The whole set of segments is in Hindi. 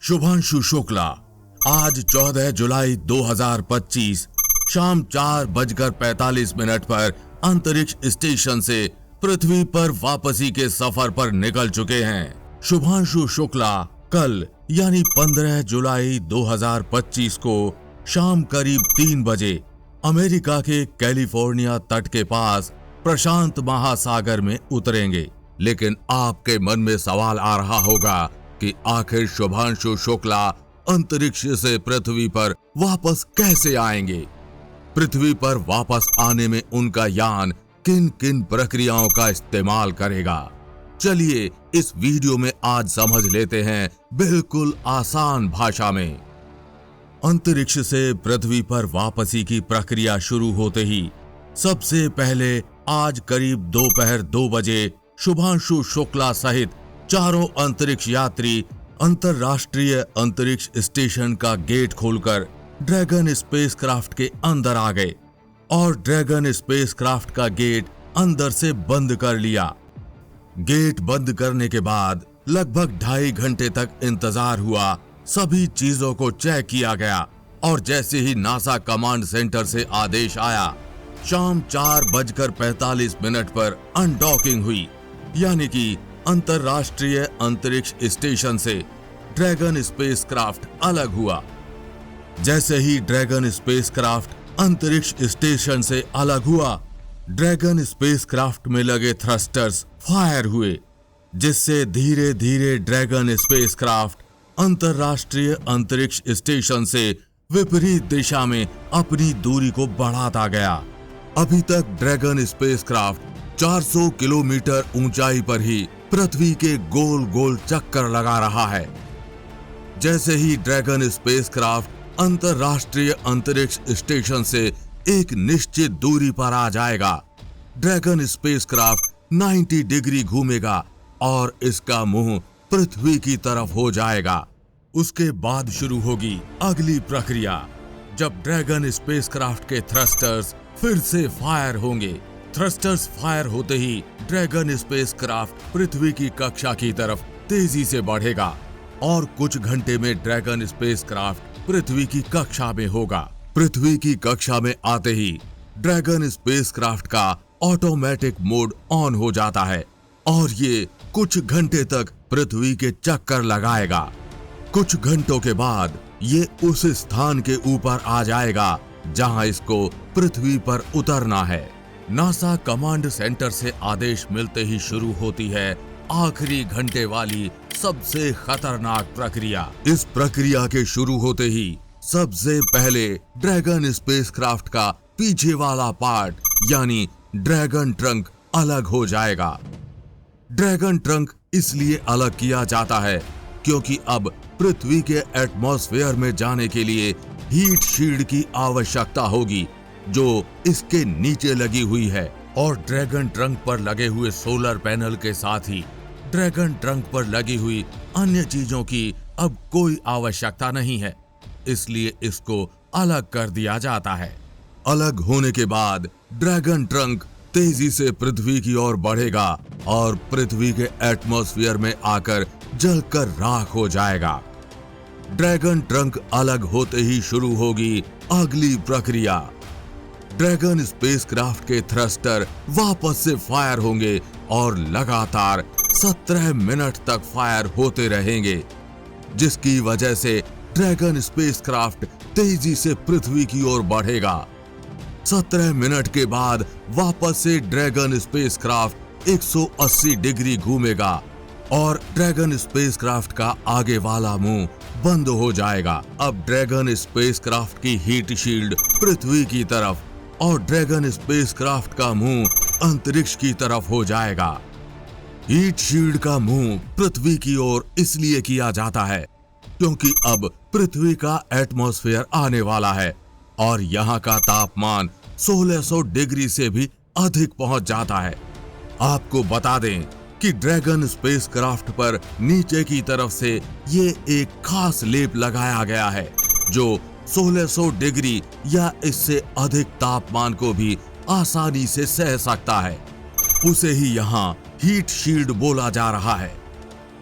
शुभांशु शुक्ला आज 14 जुलाई 2025 शाम 4:45 पर अंतरिक्ष स्टेशन से पृथ्वी पर वापसी के सफर पर निकल चुके हैं। शुभांशु शुक्ला कल यानी 15 जुलाई 2025 को शाम करीब 3 बजे अमेरिका के कैलिफोर्निया तट के पास प्रशांत महासागर में उतरेंगे। लेकिन आपके मन में सवाल आ रहा होगा कि आखिर शुभांशु शुक्ला अंतरिक्ष से पृथ्वी पर वापस कैसे आएंगे? पृथ्वी पर वापस आने में उनका यान किन किन प्रक्रियाओं का इस्तेमाल करेगा? चलिए इस वीडियो में आज समझ लेते हैं बिल्कुल आसान भाषा में। अंतरिक्ष से पृथ्वी पर वापसी की प्रक्रिया शुरू होते ही सबसे पहले आज करीब दोपहर 2 बजे शुभांशु शुक्ला सहित चारों अंतरिक्ष यात्री अंतरराष्ट्रीय अंतरिक्ष स्टेशन का गेट खोलकर ड्रैगन स्पेसक्राफ्ट के अंदर आ गए और ड्रैगन स्पेसक्राफ्ट का गेट अंदर से बंद कर लिया। गेट बंद करने के बाद लगभग 2.5 घंटे तक इंतजार हुआ। सभी चीजों को चेक किया गया और जैसे ही नासा कमांड सेंटर से आदेश आया, शाम 4:45 पर अनडॉकिंग हुई, यानी कि अंतरराष्ट्रीय अंतरिक्ष स्टेशन से ड्रैगन स्पेसक्राफ्ट अलग हुआ। जैसे ही ड्रैगन स्पेसक्राफ्ट अंतरिक्ष स्टेशन से अलग हुआ, ड्रैगन स्पेसक्राफ्ट में लगे थ्रस्टर्स फायर हुए, जिससे धीरे धीरे ड्रैगन स्पेसक्राफ्ट अंतरराष्ट्रीय अंतरिक्ष स्टेशन से विपरीत दिशा में अपनी दूरी को बढ़ाता गया। अभी तक ड्रैगन स्पेसक्राफ्ट 400 किलोमीटर ऊंचाई पर ही पृथ्वी के गोल गोल चक्कर लगा रहा है। जैसे ही ड्रैगन स्पेसक्राफ्ट अंतरराष्ट्रीय अंतरिक्ष स्टेशन से एक निश्चित दूरी पर आ जाएगा, ड्रैगन स्पेसक्राफ्ट 90 डिग्री घूमेगा और इसका मुंह पृथ्वी की तरफ हो जाएगा। उसके बाद शुरू होगी अगली प्रक्रिया, जब ड्रैगन स्पेसक्राफ्ट के थ्रस्टर्स फिर से फायर होंगे। थ्रस्टर्स फायर होते ही ड्रैगन स्पेसक्राफ्ट पृथ्वी की कक्षा की तरफ तेजी से बढ़ेगा और कुछ घंटे में ड्रैगन स्पेसक्राफ्ट पृथ्वी की कक्षा में होगा। पृथ्वी की कक्षा में आते ही ड्रैगन स्पेसक्राफ्ट का ऑटोमेटिक मोड ऑन हो जाता है और ये कुछ घंटे तक पृथ्वी के चक्कर लगाएगा। कुछ घंटों के बाद ये उस स्थान के ऊपर आ जाएगा जहां इसको पृथ्वी पर उतरना है। नासा कमांड सेंटर से आदेश मिलते ही शुरू होती है आखिरी घंटे वाली सबसे खतरनाक प्रक्रिया। इस प्रक्रिया के शुरू होते ही सबसे पहले ड्रैगन स्पेसक्राफ्ट का पीछे वाला पार्ट यानी ड्रैगन ट्रंक अलग हो जाएगा। ड्रैगन ट्रंक इसलिए अलग किया जाता है क्योंकि अब पृथ्वी के एटमॉस्फेयर में जाने के लिए हीट शील्ड की आवश्यकता होगी, जो इसके नीचे लगी हुई है। और ड्रैगन ट्रंक पर लगे हुए सोलर पैनल के साथ ही ड्रैगन ट्रंक पर लगी हुई अन्य चीजों की अब कोई आवश्यकता नहीं है, इसलिए इसको अलग कर दिया जाता है। अलग होने के बाद ड्रैगन ट्रंक तेजी से पृथ्वी की ओर बढ़ेगा और पृथ्वी के एटमॉस्फेयर में आकर जलकर राख हो जाएगा। ड्रैगन ट्रंक अलग होते ही शुरू होगी अगली प्रक्रिया। ड्रैगन स्पेसक्राफ्ट के थ्रस्टर वापस से फायर होंगे और लगातार 17 मिनट तक फायर होते रहेंगे, जिसकी वजह से ड्रैगन स्पेसक्राफ्ट तेजी से पृथ्वी की ओर बढ़ेगा। 17 मिनट के बाद वापस से ड्रैगन स्पेसक्राफ्ट 180 डिग्री घूमेगा और ड्रैगन स्पेसक्राफ्ट का आगे वाला मुंह बंद हो जाएगा। अब ड्रैगन स्पेसक्राफ्ट की हीट शील्ड पृथ्वी की तरफ और ड्रैगन स्पेसक्राफ्ट का मुंह अंतरिक्ष की तरफ हो जाएगा। हीट शील्ड का मुंह पृथ्वी की ओर इसलिए किया जाता है क्योंकि अब पृथ्वी का एटमॉस्फेयर आने वाला है और यहाँ का तापमान 1600 डिग्री से भी अधिक पहुंच जाता है। आपको बता दें कि ड्रैगन स्पेसक्राफ्ट पर नीचे की तरफ से ये एक खास लेप लगाया गया है जो 1600 डिग्री या इससे अधिक तापमान को भी आसानी से सह सकता है। उसे ही यहाँ हीट शील्ड बोला जा रहा है।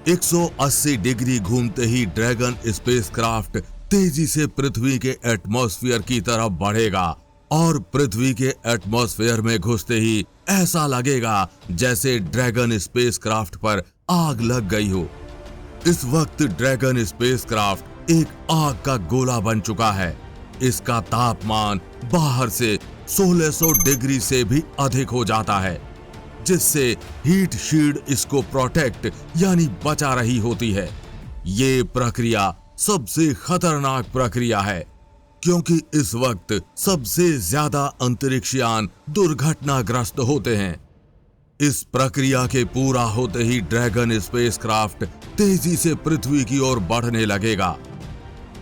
180 डिग्री घूमते ही ड्रैगन स्पेसक्राफ्ट तेजी से पृथ्वी के एटमॉस्फेयर की तरफ बढ़ेगा और पृथ्वी के एटमॉस्फेयर में घुसते ही ऐसा लगेगा जैसे ड्रैगन स्पेसक्राफ्ट पर आग लग गई हो। इस वक्त ड्रैगन स्पेसक्राफ्ट एक आग का गोला बन चुका है। इसका तापमान बाहर से 1600 डिग्री से भी अधिक हो जाता है, जिससे हीट शील्ड इसको प्रोटेक्ट यानी बचा रही होती है। ये प्रक्रिया सबसे खतरनाक प्रक्रिया है, क्योंकि इस वक्त सबसे ज्यादा अंतरिक्षयान दुर्घटनाग्रस्त होते हैं। इस प्रक्रिया के पूरा होते ही ड्रैगन स्पेसक्राफ्ट तेजी से पृथ्वी की ओर बढ़ने लगेगा।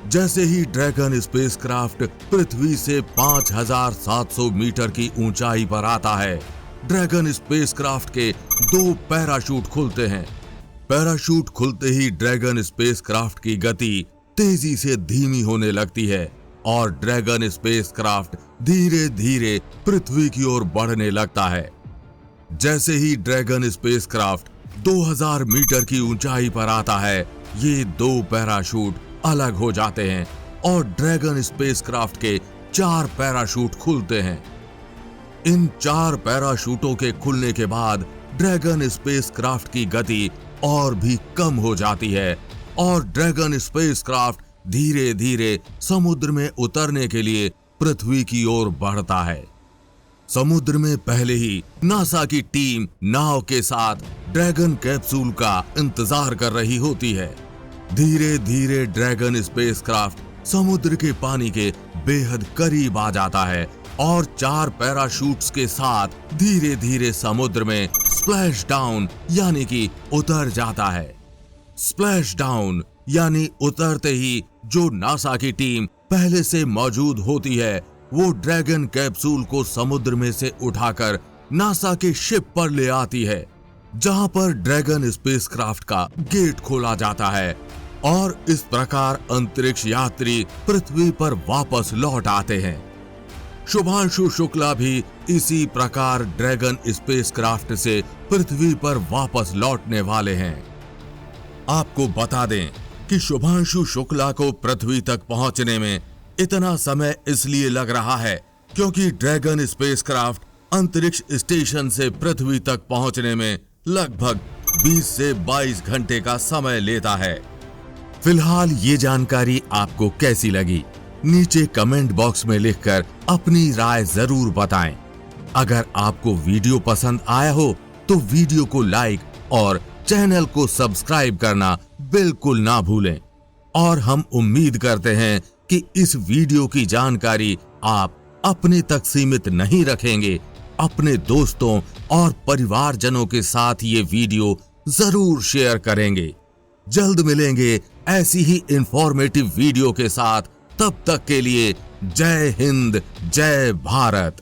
जैसे ही ड्रैगन स्पेसक्राफ्ट पृथ्वी से 5700 मीटर की ऊंचाई पर आता है, ड्रैगन स्पेसक्राफ्ट के 2 पैराशूट खुलते हैं। पैराशूट खुलते ही ड्रैगन स्पेसक्राफ्ट की गति तेजी से धीमी होने लगती है और ड्रैगन स्पेसक्राफ्ट धीरे धीरे पृथ्वी की ओर बढ़ने लगता है। जैसे ही ड्रैगन स्पेसक्राफ्ट 2000 मीटर की ऊंचाई पर आता है, ये 2 पैराशूट अलग हो जाते हैं और ड्रैगन स्पेसक्राफ्ट के 4 पैराशूट खुलते हैं। इन 4 पैराशूटों के खुलने के बाद ड्रैगन स्पेसक्राफ्ट की गति और भी कम हो जाती है और ड्रैगन स्पेसक्राफ्ट धीरे धीरे समुद्र में उतरने के लिए पृथ्वी की ओर बढ़ता है। समुद्र में पहले ही नासा की टीम नाव के साथ ड्रैगन कैप्सूल का इंतजार कर रही होती है। धीरे धीरे ड्रैगन स्पेसक्राफ्ट समुद्र के पानी के बेहद करीब आ जाता है और 4 पैराशूट्स के साथ धीरे धीरे समुद्र में स्प्लैश डाउन यानी कि उतर जाता है। स्प्लैश डाउन यानी उतरते ही जो नासा की टीम पहले से मौजूद होती है, वो ड्रैगन कैप्सूल को समुद्र में से उठाकर नासा के शिप पर ले आती है, जहां पर ड्रैगन स्पेसक्राफ्ट का गेट खोला जाता है और इस प्रकार अंतरिक्ष यात्री पृथ्वी पर वापस लौट आते हैं। शुभांशु शुक्ला भी इसी प्रकार ड्रैगन स्पेसक्राफ्ट से पृथ्वी पर वापस लौटने वाले हैं। आपको बता दें कि शुभांशु शुक्ला को पृथ्वी तक पहुंचने में इतना समय इसलिए लग रहा है क्योंकि ड्रैगन स्पेसक्राफ्ट अंतरिक्ष स्टेशन से पृथ्वी तक पहुंचने में लगभग 20 से 22 घंटे का समय लेता है। फिलहाल ये जानकारी आपको कैसी लगी? नीचे कमेंट बॉक्स में लिखकर अपनी राय जरूर बताएं। अगर आपको वीडियो पसंद आया हो तो वीडियो को लाइक और चैनल को सब्सक्राइब करना बिल्कुल ना भूलें। और हम उम्मीद करते हैं कि इस वीडियो की जानकारी आप अपने तक सीमित नहीं रखेंगे, अपने दोस्तों और परिवारजनों के साथ ये वीडियो जरूर शेयर करेंगे। जल्द मिलेंगे ऐसी ही इंफॉर्मेटिव वीडियो के साथ। तब तक के लिए जय हिंद, जय भारत।